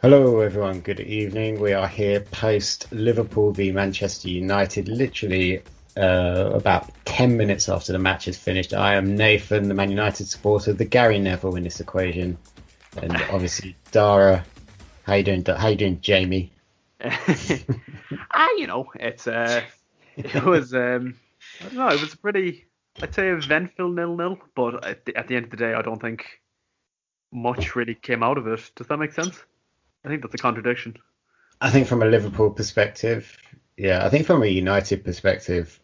Hello, everyone. Good evening. We are here post Liverpool v Manchester United, literally about 10 minutes after the match is finished. I am Nathan, the Man United supporter, the Gary Neville in this equation, and obviously Darragh. How you doing? How you doing, Jamie? It was I don't know, it was a pretty, I'd say, eventful 0-0, but at the end of the day, I don't think much really came out of it. Does that make sense? I think that's a contradiction. I think from a Liverpool perspective, yeah. I think from a United perspective,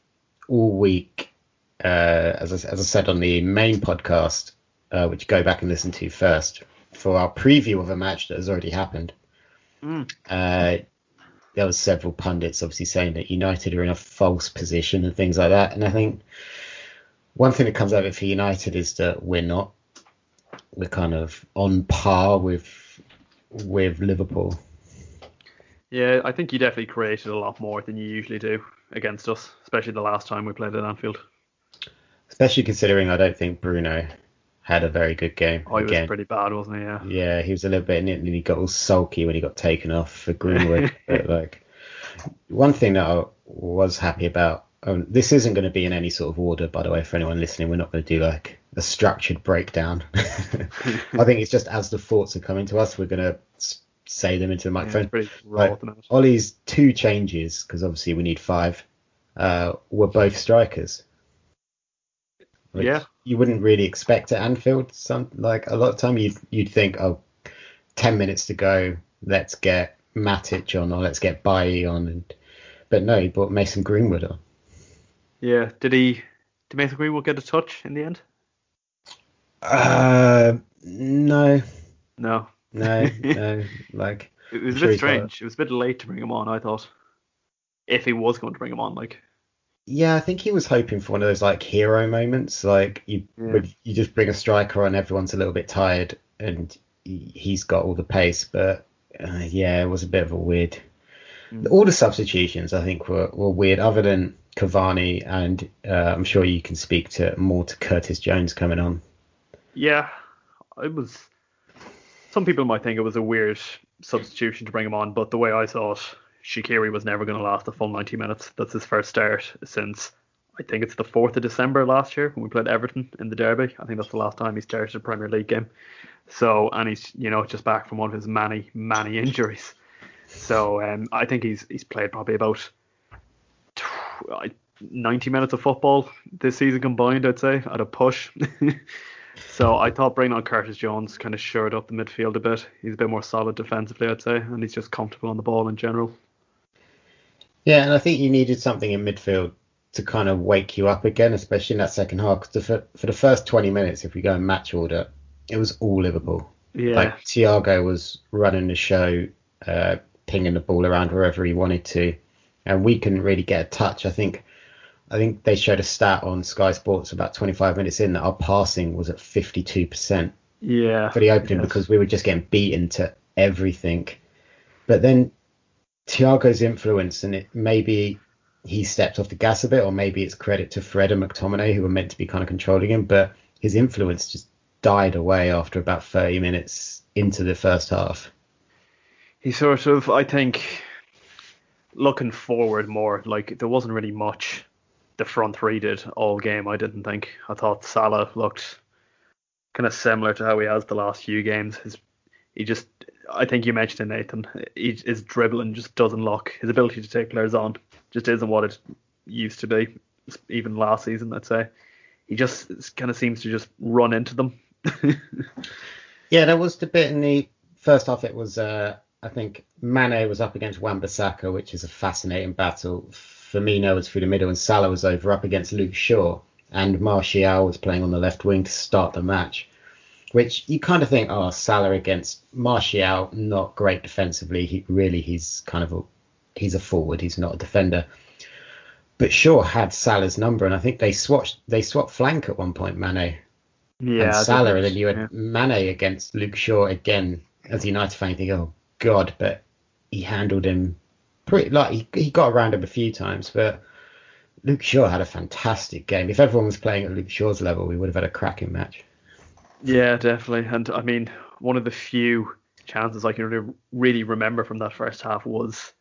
all week, as I said on the main podcast, which go back and listen to first, for our preview of a match that has already happened. Mm. Uh, there was several pundits obviously saying that United are in a false position and things like that. And I think one thing that comes out of it for United is that we're not. We're kind of on par with Liverpool, Yeah, I think you definitely created a lot more than you usually do against us, especially the last time we played at Anfield. especially considering I don't think Bruno had a very good game Oh, he was again. pretty bad, wasn't he? Yeah. Yeah, he was a little bit, and he got all sulky when he got taken off for Greenwood. But like one thing that I was happy about, this isn't going to be in any sort of order, by the way, for anyone listening. We're not going to do like a structured breakdown. I think it's just as the thoughts are coming to us, we're going to say them into the Yeah, it's microphone. pretty raw Like at the minute. Ollie's two changes, because obviously we need five, were both strikers, which Yeah, you wouldn't really expect at Anfield. Some like a lot of time you'd think, oh, 10 minutes to go, let's get Matic on or let's get Bailly on, but no, he brought Mason Greenwood on. yeah. Did Mason Greenwood get a touch in the end? No, No. no. Like It was I'm a sure bit he's got. strange. It was a bit late to bring him on, I thought. If he was going to bring him on, like. Yeah, I think he was hoping for one of those like hero moments, like Yeah. you just bring a striker on, everyone's a little bit tired, and he's got all the pace. But yeah, it was a bit of a weird. Mm. All the substitutions I think were weird, other than Cavani, and I'm sure you can speak to more to Curtis Jones coming on. Yeah, it was. Some people might think it was a weird substitution to bring him on, but the way I saw it, Shaqiri was never going to last the full 90 minutes. That's his first start since I think it's the 4th of December last year when we played Everton in the Derby. I think that's the last time he started a Premier League game. So, and he's just back from one of his many injuries. So, I think he's played probably about 90 minutes of football this season combined, I'd say, at a push. So I thought bringing on Curtis Jones kind of shored up the midfield a bit. He's a bit more solid defensively, I'd say, and he's just comfortable on the ball in general. Yeah, and I think you needed something in midfield to kind of wake you up again, especially in that second half. Because for the first 20 minutes, if we go in match order, it was all Liverpool. Yeah, Like Thiago was running the show, pinging the ball around wherever he wanted to, and we couldn't really get a touch. I think they showed a stat on Sky Sports about 25 minutes in that our passing was at 52% yeah, for the opening yes. because we were just getting beaten to everything. But then Thiago's influence, and it maybe he stepped off the gas a bit, or maybe it's credit to Fred and McTominay who were meant to be kind of controlling him, but his influence just died away after about 30 minutes into the first half. He sort of, I think, looking forward more, like there wasn't really much the front three did all game, I didn't think. I thought Salah looked kind of similar to how he has the last few games. He just, I think you mentioned it, Nathan. His dribbling just doesn't look. His ability to take players on just isn't what it used to be. Even last season, I'd say he just kind of seems to just run into them. Yeah, there was the bit in the first half. It was, I think, Mane was up against Wan-Bissaka, which is a fascinating battle. Firmino was through the middle, and Salah was over up against Luke Shaw, and Martial was playing on the left wing to start the match. Which you kind of think, oh, Salah against Martial, not great defensively. He's kind of he's a forward. He's not a defender. But Shaw had Salah's number, and I think they swapped flank at one point, Mane and Yeah, I did Salah, and then notice. you Yeah. had Mane against Luke Shaw again. As a United fan, you think, oh God, but he handled him pretty like he got around him a few times, but Luke Shaw had a fantastic game. If everyone was playing at Luke Shaw's level, we would have had a cracking match. Yeah, definitely. And I mean, one of the few chances I can really remember from that first half was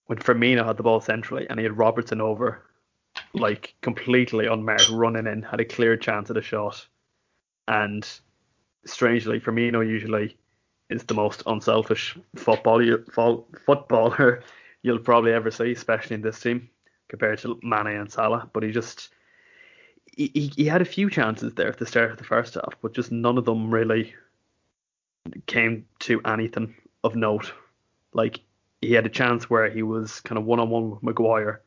when Firmino had the ball centrally and he had Robertson over, like completely unmarked, running in, had a clear chance at a shot. And strangely, Firmino usually is the most unselfish footballer you'll probably ever see, especially in this team, compared to Mane and Salah. But he had a few chances there at the start of the first half, but just none of them really came to anything of note. Like, he had a chance where he was kind of one-on-one with Maguire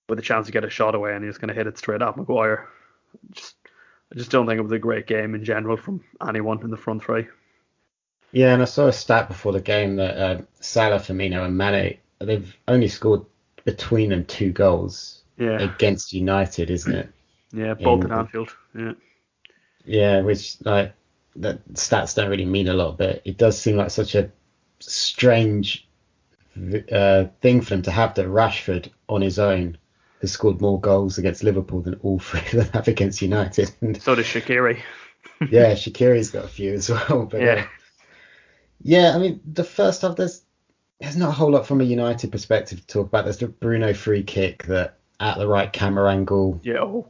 with a chance to get a shot away, and he was going to hit it straight at Maguire. I just don't think it was a great game in general from anyone in the front three. Yeah, and I saw a stat before the game that Salah, Firmino, and Mane, they've only scored between them 2 goals against United, isn't it? Yeah, both at Anfield. Yeah. Yeah, which like that stats don't really mean a lot, but it does seem like such a strange thing for them to have, that Rashford on his own has scored more goals against Liverpool than all 3 of them have against United. And so does Shaqiri. Yeah, Shaqiri's got a few as well. But I mean, the first half, there's not a whole lot from a United perspective to talk about. There's the Bruno free kick that at the right camera angle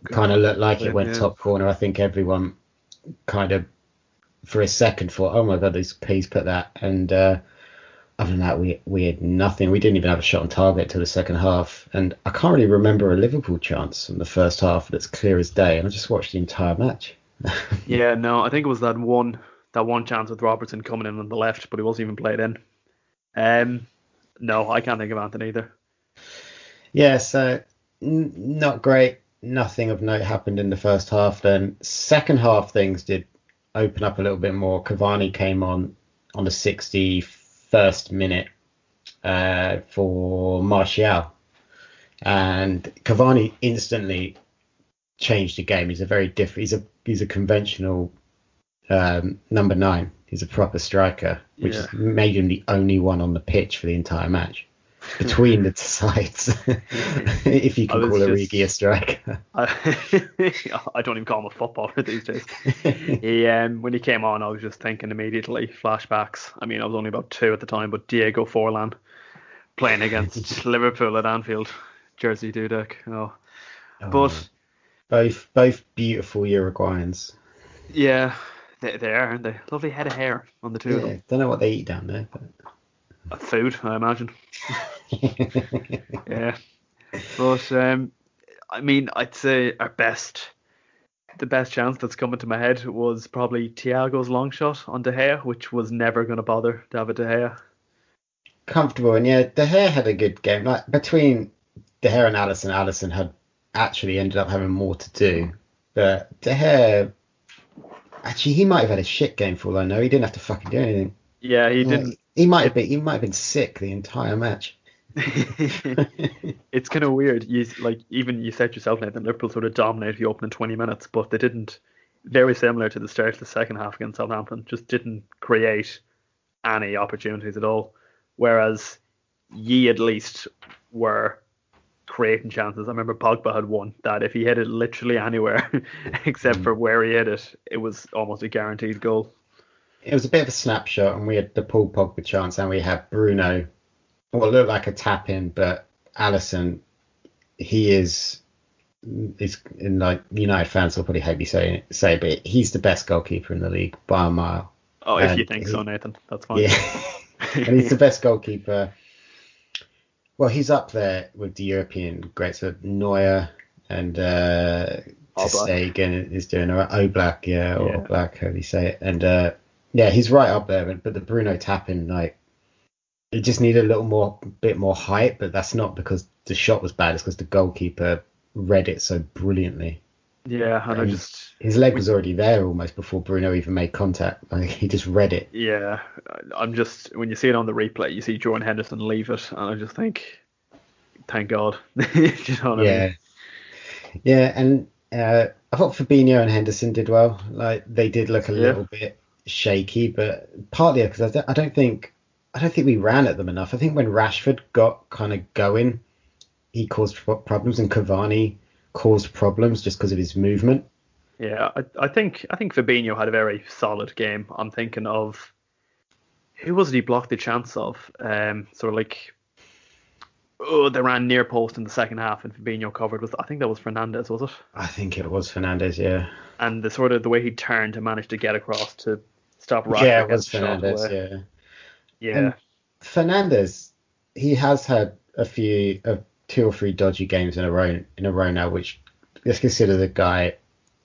kind of looked like it went top corner. I think everyone kind of for a second thought, oh my God, he's put that. And other than that, we had nothing. We didn't even have a shot on target till the second half. And I can't really remember a Liverpool chance from the first half that's clear as day. And I just watched the entire match. Yeah, no, I think it was that one chance with Robertson coming in on the left, but he wasn't even played in. No, I can't think of anything either. Yeah, so not great. Nothing of note happened in the first half. Then second half, things did open up a little bit more. Cavani came on the 61st minute for Martial, and Cavani instantly changed the game. He's a very different. He's a conventional number 9. He's a proper striker, which made him the only one on the pitch for the entire match between the sides. If you can call Origi a striker. I don't even call him a footballer these days. When he came on, I was just thinking immediately flashbacks. I mean, I was only about 2 at the time, but Diego Forlan playing against Liverpool at Anfield, Jersey Dudek. But both beautiful Uruguayans. Yeah, they are, aren't they? Lovely head of hair on the two of them. Don't know what they eat down there, but food, I imagine. Yeah, but I mean, I'd say the best chance that's come into my head was probably Thiago's long shot on De Gea, which was never going to bother David De Gea. Comfortable, and De Gea had a good game. Like between De Gea and Alisson had actually ended up having more to do, but De Gea. Actually, he might have had a shit game for all I know. He didn't have to fucking do anything. Yeah, he didn't. He might have been sick the entire match. It's kind of weird. You said yourself, Nathan, Liverpool sort of dominated the opening 20 minutes, but they didn't. Very similar to the start of the second half against Southampton, just didn't create any opportunities at all. Whereas ye at least were creating chances. I remember Pogba had one that if he hit it literally anywhere except for where he hit it, it was almost a guaranteed goal. It was a bit of a snapshot, and we had the Paul Pogba chance, and we had Bruno. Well, it looked like a tap in, but Alisson, he is in like United fans will probably hate me say, but he's the best goalkeeper in the league by a mile. Oh, if you think so, Nathan, that's fine. Yeah, and he's the best goalkeeper. Well, he's up there with the European greats, so Neuer and Ter Stegen is doing all right. Oblak, Oblak, how do you say it? And he's right up there. But the Bruno tapping, like, it just needed a bit more height. But that's not because the shot was bad. It's because the goalkeeper read it so brilliantly. Yeah, and his leg was already there almost before Bruno even made contact. Like, he just read it. Yeah, when you see it on the replay, you see Jordan Henderson leave it, and I just think, thank God. You know what I mean? Yeah, and I thought Fabinho and Henderson did well. Like, they did look a little bit shaky, but partly because I don't think we ran at them enough. I think when Rashford got kind of going, he caused problems, and Cavani caused problems just because of his movement. Yeah, I think Fabinho had a very solid game. I'm thinking of who was it he blocked the chance of? Sort of like, they ran near post in the second half and Fabinho covered with, I think that was Fernandez, was it? I think it was Fernandez, yeah. And the way he turned to manage to get across to stop Yeah, Rashford it getting was shot Fernandez, away. yeah. Yeah. And Fernandez, he has had a few, two or three dodgy games in a row now, which let's consider the guy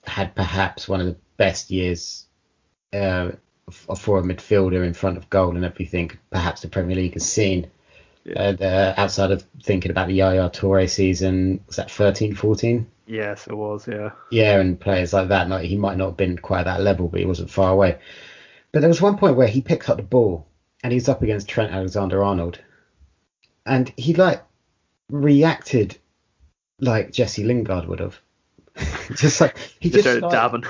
had perhaps one of the best years uh, for a midfielder in front of goal and everything, perhaps the Premier League has seen. Yeah. Outside of thinking about the Yaya Toure season, was that 13-14? Yes, it was. Yeah. Yeah, and players like that, he might not have been quite at that level, but he wasn't far away. But there was one point where he picked up the ball and he was up against Trent Alexander-Arnold, and he like reacted like Jesse Lingard would have. Just like he Just just started dabbing.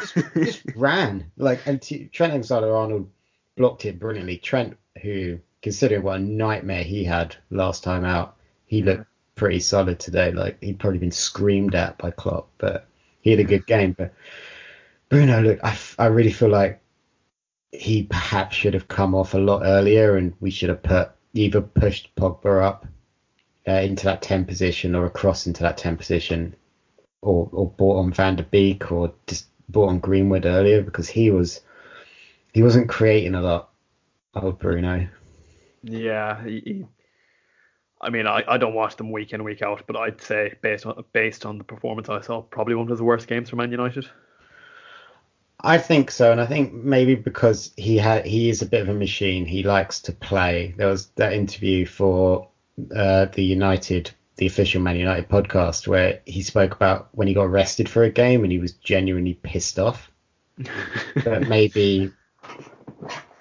just ran and Trent Alexander-Arnold blocked it brilliantly. Trent, who considering what a nightmare he had last time out, he looked pretty solid today. Like he'd probably been screamed at by Klopp, but he had a good game. But Bruno, look, I really feel like he perhaps should have come off a lot earlier, and we should have either pushed Pogba up into that 10 position or across into that 10 position, or bought on Van der Beek or just bought on Greenwood earlier, because he wasn't creating a lot. Old Bruno. Yeah. I mean, I don't watch them week in week out, but I'd say based on the performance I saw, probably one of his worst games for Man United. I think so, and I think maybe because he is a bit of a machine. He likes to play. There was that interview for the official Man United podcast, where he spoke about when he got arrested for a game and he was genuinely pissed off. But maybe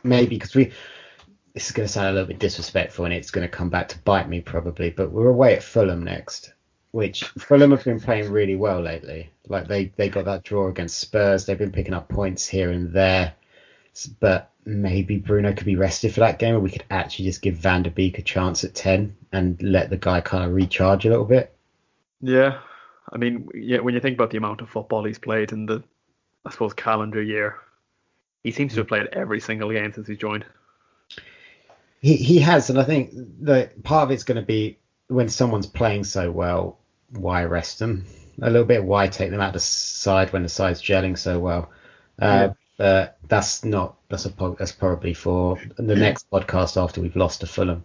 because this is going to sound a little bit disrespectful and it's going to come back to bite me probably, but we're away at Fulham next, which Fulham have been playing really well lately. Like they got that draw against Spurs. They've been picking up points here and there, but maybe Bruno could be rested for that game, and we could actually just give Van der Beek a chance at 10 and let the guy kind of recharge a little bit. Yeah. I mean, yeah, when you think about the amount of football he's played in the, I suppose, calendar year, he seems to have played every single game since he's joined. He has, and I think that part of it's going to be when someone's playing so well, why rest them a little bit? Why take them out the side when the side's gelling so well? But that's probably for the next podcast after we've lost to Fulham.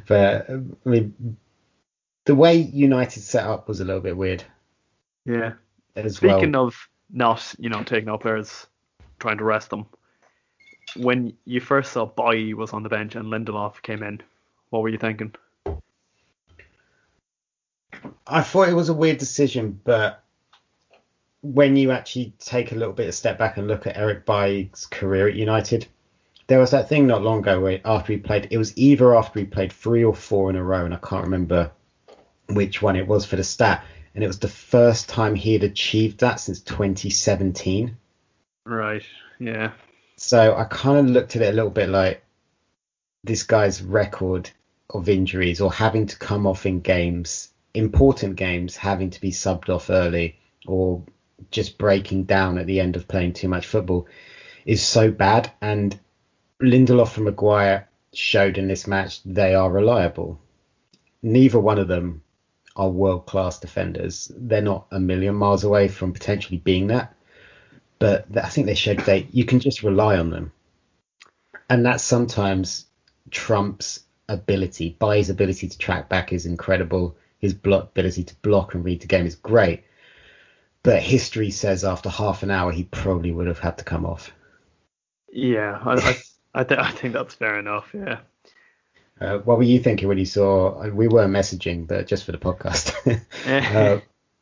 But I mean, the way United set up was a little bit weird. Yeah. As Speaking well. of not, taking out players, trying to rest them, when you first saw Bailly was on the bench and Lindelof came in, what were you thinking? I thought it was a weird decision, but when you actually take a little bit of step back and look at Eric Bailly's career at United, there was that thing not long ago where it was either after he played 3 or 4 in a row, and I can't remember which one it was for the stat, and it was the first time he had achieved that since 2017. Right, yeah. So I kind of looked at it a little bit like this guy's record of injuries or having to come off in games, important games, having to be subbed off early or just breaking down at the end of playing too much football is so bad. And Lindelof and Maguire showed in this match they are reliable. Neither one of them are world-class defenders. They're not a million miles away from potentially being that. But I think they showed you can just rely on them. And that sometimes trumps ability. Bailly's ability to track back is incredible. His ability to block and read the game is great. But history says after half an hour, he probably would have had to come off. Yeah, I think that's fair enough, yeah. What were you thinking when you saw, we were messaging, but just for the podcast,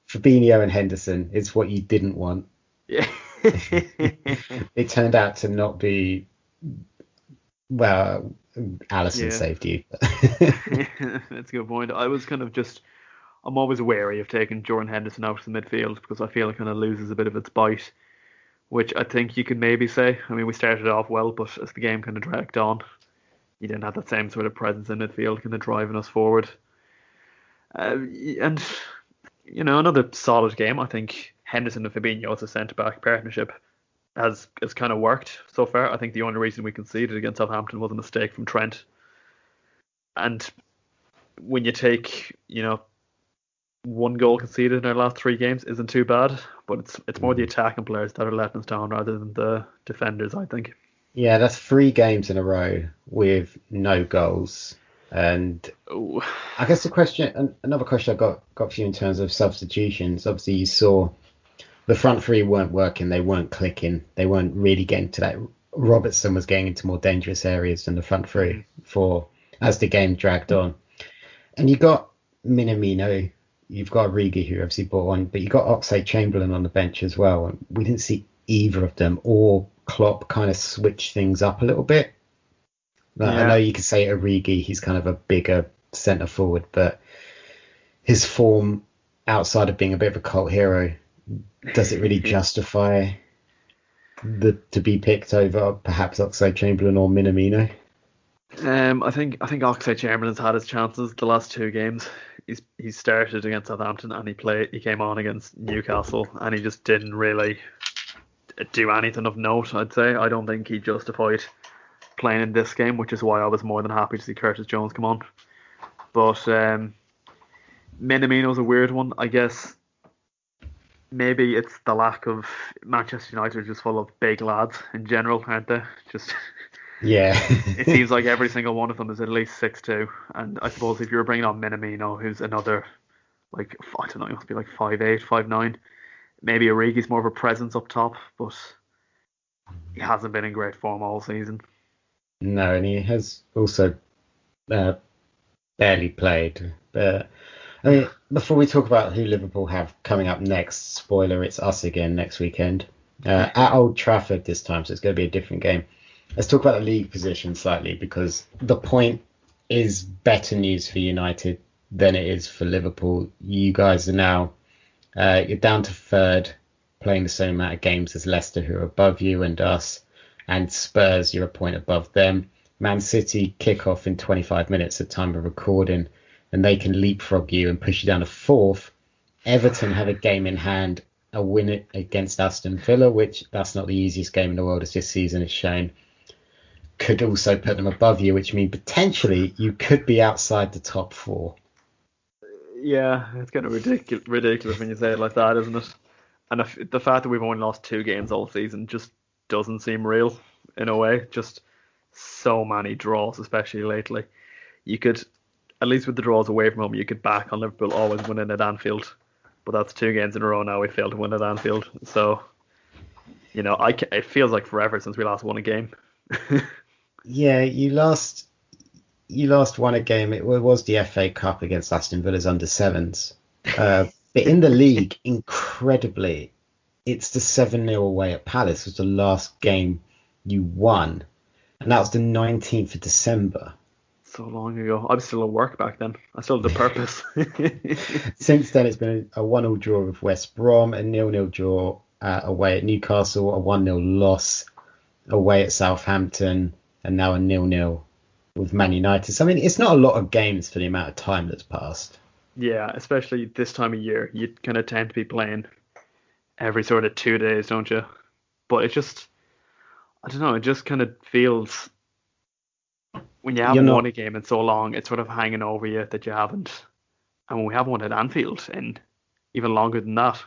Fabinho and Henderson is what you didn't want. Yeah. It turned out to not be, well, Alisson saved you. That's a good point. I was kind of I'm always wary of taking Jordan Henderson out of the midfield because I feel it kind of loses a bit of its bite, which I think you could maybe say. I mean, we started off well, but as the game kind of dragged on, he didn't have that same sort of presence in midfield kind of driving us forward. And, another solid game. I think Henderson and Fabinho as a centre-back partnership has kind of worked so far. I think the only reason we conceded against Southampton was a mistake from Trent. And when you take, one goal conceded in our last 3 games isn't too bad, but it's more the attacking players that are letting us down rather than the defenders, I think. Yeah, that's 3 games in a row with no goals. And Ooh. I guess another question I got for you in terms of substitutions. Obviously, you saw the front three weren't working, they weren't clicking, they weren't really getting to that. Robertson was getting into more dangerous areas than the front three for as the game dragged on. And you got Minamino, you've got Origi who obviously brought on, but you got Oxlade-Chamberlain on the bench as well. And we didn't see either of them or Klopp kind of switch things up a little bit. I know you could say Origi, he's kind of a bigger centre forward, but his form outside of being a bit of a cult hero, does it really justify to be picked over perhaps Oxlade-Chamberlain or Minamino? I think Oxlade-Chamberlain's had his chances the last 2 games. He started against Southampton and he came on against Newcastle and he just didn't really do anything of note, I'd say. I don't think he justified playing in this game, which is why I was more than happy to see Curtis Jones come on. But Minamino's a weird one, I guess. Maybe it's the lack of Manchester United are just full of big lads in general, aren't they? Just yeah. It seems like every single one of them is at least 6'2", and I suppose if you're bringing on Minamino, who's another, I don't know, he must be 5'8", 5'9". Maybe Origi's more of a presence up top, but he hasn't been in great form all season. No, and he has also barely played. But I mean, before we talk about who Liverpool have coming up next, spoiler, it's us again next weekend at Old Trafford this time, so it's going to be a different game. Let's talk about the league position slightly, because the point is better news for United than it is for Liverpool. You guys are now you're down to third, playing the same amount of games as Leicester, who are above you and us, and Spurs, you're a point above them. Man City kick off in 25 minutes at time of recording, and they can leapfrog you and push you down to fourth. Everton have a game in hand, a win against Aston Villa, which that's not the easiest game in the world, as this season has shown. Could also put them above you, which means potentially you could be outside the top 4. Yeah, it's kind of ridiculous when you say it like that, isn't it? And the fact that we've only lost 2 games all season just doesn't seem real in a way. Just so many draws, especially lately. You could, at least with the draws away from home, you could back on Liverpool always winning at Anfield. But that's 2 games in a row now we failed to win at Anfield. So, it feels like forever since we last won a game. Yeah, you last won a game. It was the FA Cup against Aston Villa's under 7s. But in the league, incredibly, it's the 7-0 away at Palace was the last game you won. And that was the 19th of December. So long ago. I was still at work back then. I still had the purpose. Since then, it's been a 1-1 draw with West Brom, a 0-0 draw away at Newcastle, a 1-0 loss away at Southampton, and now a 0-0 with Man United. So, I mean, it's not a lot of games for the amount of time that's passed. Yeah, especially this time of year. You kind of tend to be playing every sort of 2 days, don't you? But it just, I don't know, it just kind of feels, when you haven't won a game in so long, it's sort of hanging over you that you haven't. And when we haven't won at Anfield in even longer than that.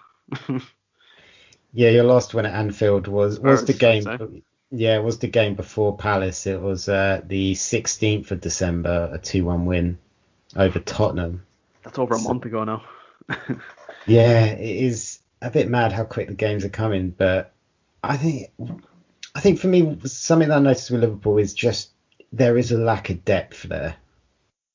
Yeah, your last win at Anfield was the game. Yeah, it was the game before Palace. It was the 16th of December, a 2-1 win over Tottenham. That's over a month ago now. Yeah, it is a bit mad how quick the games are coming. But I think for me, something that I noticed with Liverpool is just there is a lack of depth there.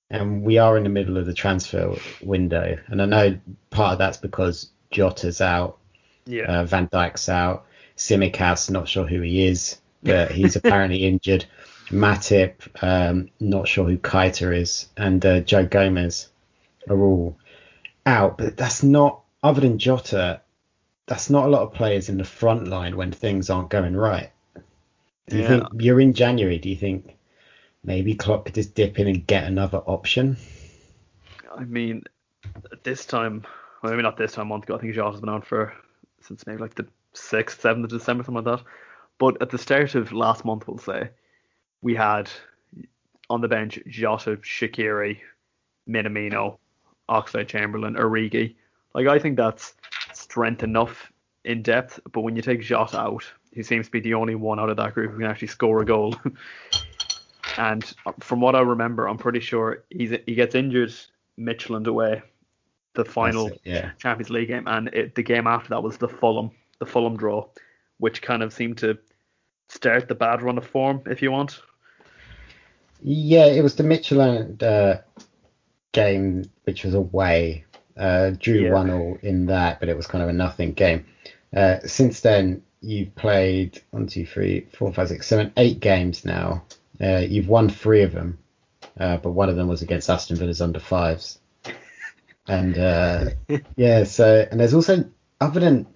And we are in the middle of the transfer window. And I know part of that's because Jota's out. Yeah. Van Dijk's out. Tsimikas, not sure who he is, but he's apparently injured. Matip, not sure who Keita is, and Joe Gomez are all out. But that's not, other than Jota, that's not a lot of players in the front line when things aren't going right. Do you think, you're in January, do you think maybe Klopp could just dip in and get another option? I mean, this time, well, maybe not this time, a month ago, I think Jota's been on since maybe like the 6th, 7th of December, something like that. But at the start of last month, we'll say, we had on the bench Jota, Shaqiri, Minamino, Oxlade-Chamberlain, Origi. Like, I think that's strength enough in depth, but when you take Jota out, he seems to be the only one out of that group who can actually score a goal. And from what I remember, I'm pretty sure he gets injured Midtjylland away, the final Champions League game, and the game after that was the Fulham draw, which kind of seemed to start the bad run of form, if you want. Yeah, it was the Midtjylland game, which was away. Drew 1-1 in that, but it was kind of a nothing game. Since then, you've played 1, 2, 3, 4, 5, 6, 7, 8 games now. You've won 3 of them, but one of them was against Aston Villa's under 5s. And and there's also, other than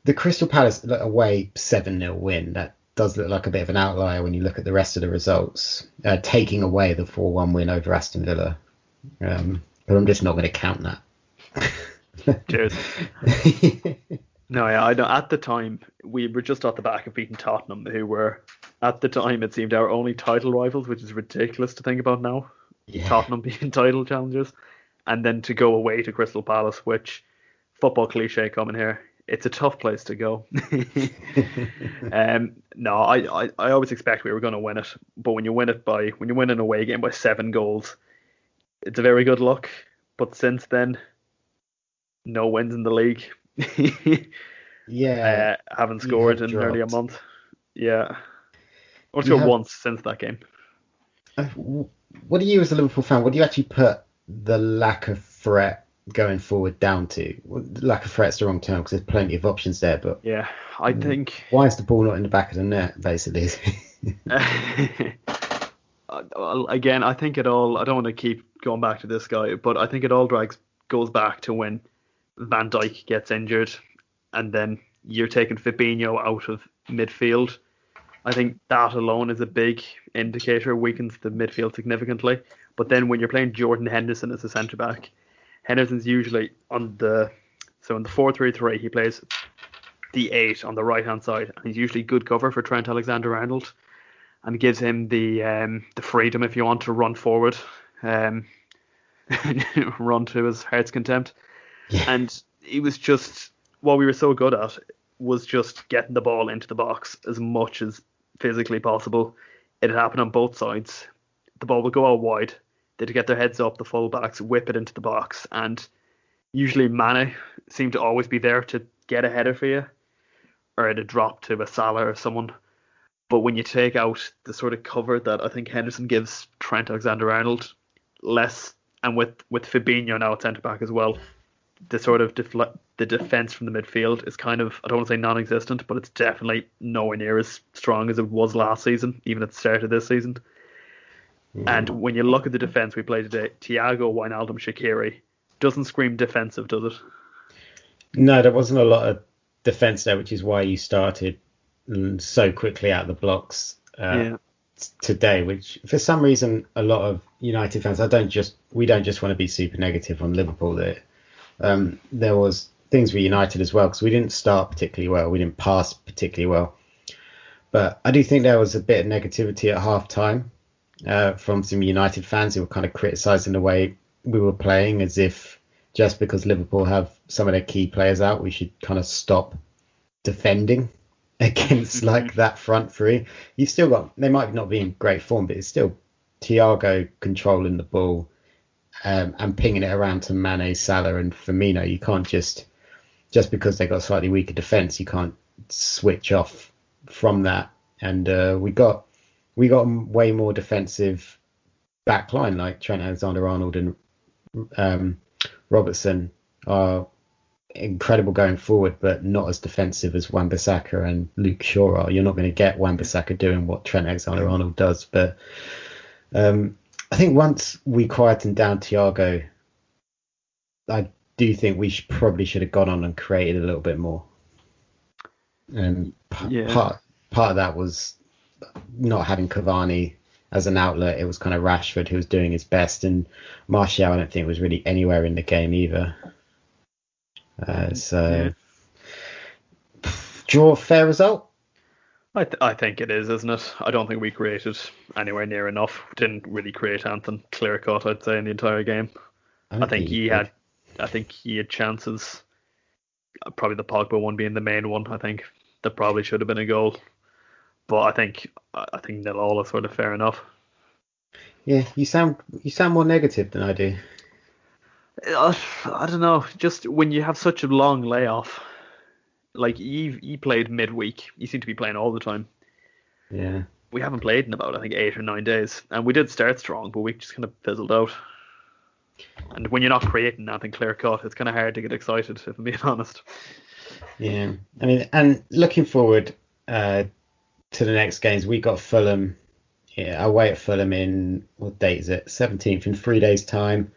the Crystal Palace away 7-0 win, that does look like a bit of an outlier when you look at the rest of the results, taking away the 4-1 win over Aston Villa. But I'm just not going to count that. Cheers. No, yeah, I know. At the time, we were just off the back of beating Tottenham, who were, at the time, it seemed our only title rivals, which is ridiculous to think about now. Yeah. Tottenham being title challengers. And then to go away to Crystal Palace, which, football cliche coming here, it's a tough place to go. No, I always expect we were going to win it. But when you win an away game by 7 goals, it's a very good look. But since then, no wins in the league. Haven't scored in nearly a month. Yeah. I've scored once since that game. What do you, as a Liverpool fan, what do you actually put the lack of threat going forward down to? Lack of threat's the wrong term because there's plenty of options there, but yeah, I think, why is the ball not in the back of the net, basically? Again, I think it all, I don't want to keep going back to this guy, but I think it all goes back to when Van Dijk gets injured and then you're taking Fabinho out of midfield. I think that alone is a big indicator, weakens the midfield significantly. But then when you're playing Jordan Henderson as a centre back, Henderson's usually in the 4-3-3, he plays the 8 on the right hand side, and he's usually good cover for Trent Alexander-Arnold, and gives him the freedom, if you want, to run forward, run to his heart's content. Yeah. And it was just, what we were so good at was just getting the ball into the box as much as physically possible. It had happened on both sides. The ball would go out wide. They'd get their heads up, the fullbacks, whip it into the box. And usually Mane seemed to always be there to get a header for you, or at a drop to a Salah or someone. But when you take out the sort of cover that I think Henderson gives Trent Alexander-Arnold, less, and with Fabinho now at centre-back as well, the sort of the defence from the midfield is kind of, I don't want to say non-existent, but it's definitely nowhere near as strong as it was last season, even at the start of this season. And when you look at the defence we played today, Thiago, Wijnaldum, Shaqiri, doesn't scream defensive, does it? No, there wasn't a lot of defence there, which is why you started so quickly out of the blocks today, which for some reason a lot of United fans, we don't just want to be super negative on Liverpool there. There was things with United as well, because we didn't start particularly well, we didn't pass particularly well, but I do think there was a bit of negativity at half time from some United fans who were kind of criticising the way we were playing, as if just because Liverpool have some of their key players out, we should kind of stop defending against like that front three. You've still got, they might not be in great form, but it's still Thiago controlling the ball and pinging it around to Mane, Salah and Firmino. You can't just because they got slightly weaker defence, you can't switch off from that. And we got way more defensive back line, like Trent Alexander-Arnold and Robertson are incredible going forward, but not as defensive as Wan-Bissaka and Luke Shaw are. You're not going to get Wan-Bissaka doing what Trent Alexander-Arnold does, but I think once we quietened down Thiago, I do think we probably should have gone on and created a little bit more. And part of that was not having Cavani as an outlet. It was kind of Rashford who was doing his best, and Martial I don't think was really anywhere in the game either. Draw, fair result? I think it is, isn't it? I don't think we created anywhere near enough. We didn't really create anything clear cut, I'd say, in the entire game. I I don't think think you he did. had, I think he had chances. Probably the Pogba one being the main one. I think that probably should have been a goal. But I think 0-0 is sort of fair enough. Yeah, you sound more negative than I do. I don't know. Just when you have such a long layoff, like he played midweek. He seemed to be playing all the time. Yeah. We haven't played in about I think 8 or 9 days, and we did start strong, but we just kind of fizzled out. And when you're not creating nothing clear cut, it's kind of hard to get excited, if I'm being honest. Yeah. I mean, and looking forward to the next games, we got Fulham. Yeah, away at Fulham in, what date is it? 17th, in 3 days' time.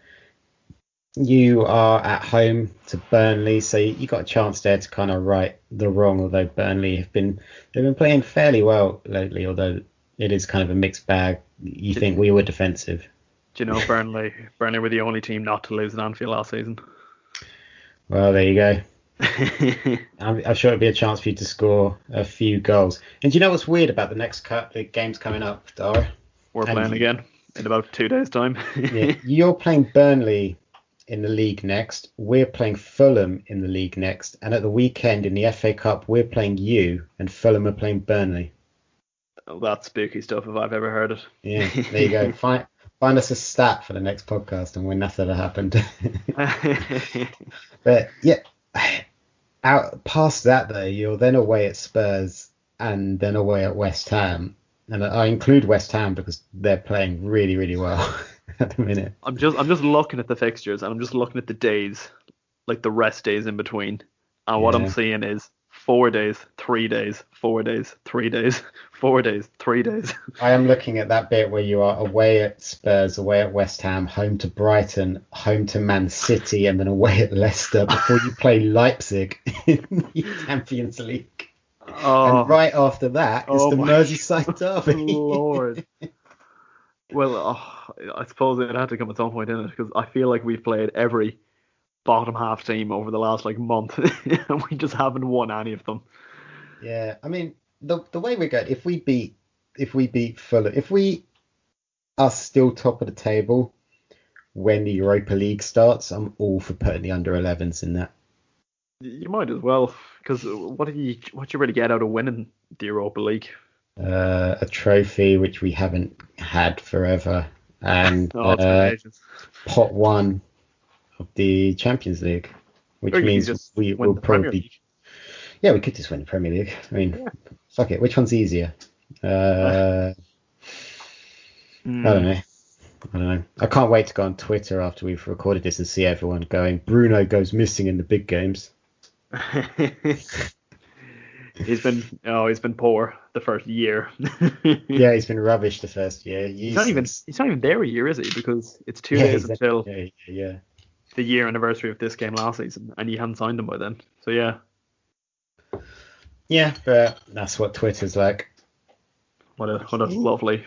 You are at home to Burnley, so you got a chance there to kind of right the wrong. Although Burnley they've been playing fairly well lately, although it is kind of a mixed bag. You think we were defensive? Do you know Burnley? Burnley were the only team not to lose at Anfield last season. Well, there you go. I'm sure it'll be a chance for you to score a few goals. And do you know what's weird about the next the games coming up, Darragh? We're playing again in about 2 days' time. Yeah, you're playing Burnley in the league next. We're playing Fulham in the league next. And at the weekend in the FA Cup, we're playing you, and Fulham are playing Burnley. Oh, that's spooky stuff if I've ever heard it. Yeah, there you go. Find us a stat for the next podcast and when that's ever happened. But yeah, out past that though, you're then away at Spurs and then away at West Ham. And I include West Ham because they're playing really, really well at the minute. I'm just looking at the fixtures and I'm just looking at the days, like the rest days in between. And what I'm seeing is 4 days, 3 days, 4 days, 3 days, 4 days, 3 days. I am looking at that bit where you are away at Spurs, away at West Ham, home to Brighton, home to Man City, and then away at Leicester before you play Leipzig in the Champions League. Oh, And right after that is the Merseyside derby. Lord. Well, I suppose it had to come at some point in it because I feel like we've played every bottom half team over the last month and we just haven't won any of them. Yeah, I mean the way we're going, if we beat Fulham, if we are still top of the table when the Europa League starts, I'm all for putting the under 11s in that. You might as well, because what you really get out of winning the Europa League? A trophy which we haven't had forever, and pot one of the Champions League, which means we will probably. Yeah, we could just win the Premier League. I mean, fuck it. Which one's easier? I don't know. I can't wait to go on Twitter after we've recorded this and see everyone going, Bruno goes missing in the big games. He's been poor the first year. Yeah, he's been rubbish the first year. He's not even there a year, is he? Because it's 2 days until the year anniversary of this game last season, and you hadn't signed him by then. So yeah. Yeah, but that's what Twitter's like. What a lovely.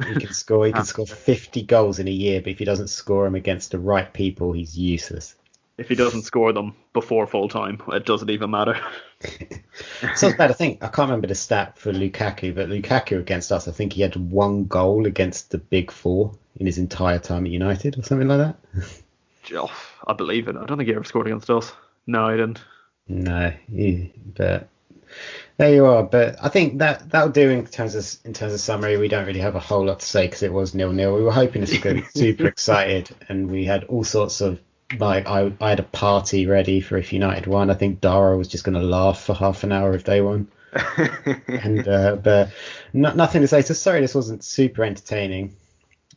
He can score 50 goals in a year, but if he doesn't score them against the right people, he's useless. If he doesn't score them before full time, it doesn't even matter. It's not bad. I think I can't remember the stat for Lukaku, but Lukaku against us, I think he had 1 goal against the big four in his entire time at United or something like that. Oh, I believe it. I don't think he ever scored against us. No, he didn't. No, but there you are. But I think that'll do in terms of summary. We don't really have a whole lot to say because it was 0-0. We were hoping this was going to be super excited, and we had all sorts of I had a party ready for if United won. I think Darragh was just going to laugh for half an hour if they won. And but nothing to say. So sorry, this wasn't super entertaining.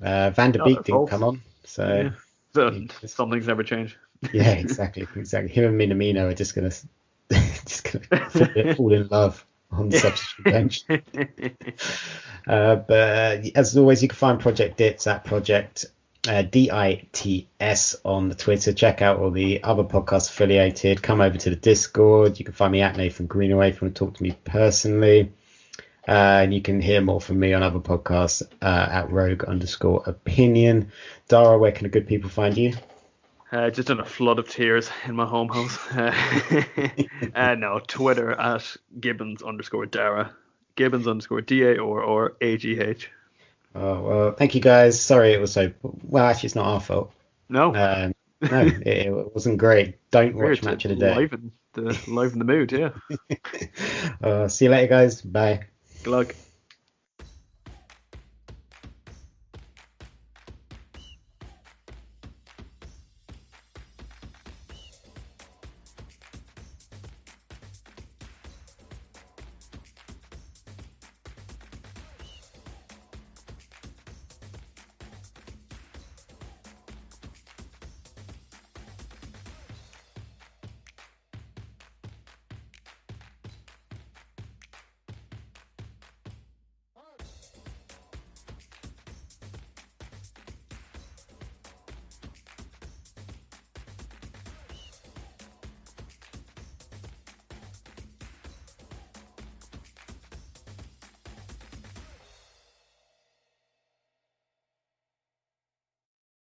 Van der Beek didn't come on, so some things never change. Yeah, exactly. Him and Minamino are just gonna fall in love on the substitute bench. But as always, you can find Project Dits at Project DITS on the Twitter. Check out all the other podcasts affiliated. Come over to the Discord. You can find me at Nathan Greenaway if you want to talk to me personally. And you can hear more from me on other podcasts at Rogue_Opinion. Darragh, where can the good people find you? Just in a flood of tears in my home house. No, Twitter at Gibbons_Darragh. Gibbons_DA or AGH. Oh, well, thank you guys. Sorry it was so. Well, actually, it's not our fault. No. No, it wasn't great. Don't watch Weird Match to of the Day. liven the mood, yeah. See you later, guys. Bye. Good luck.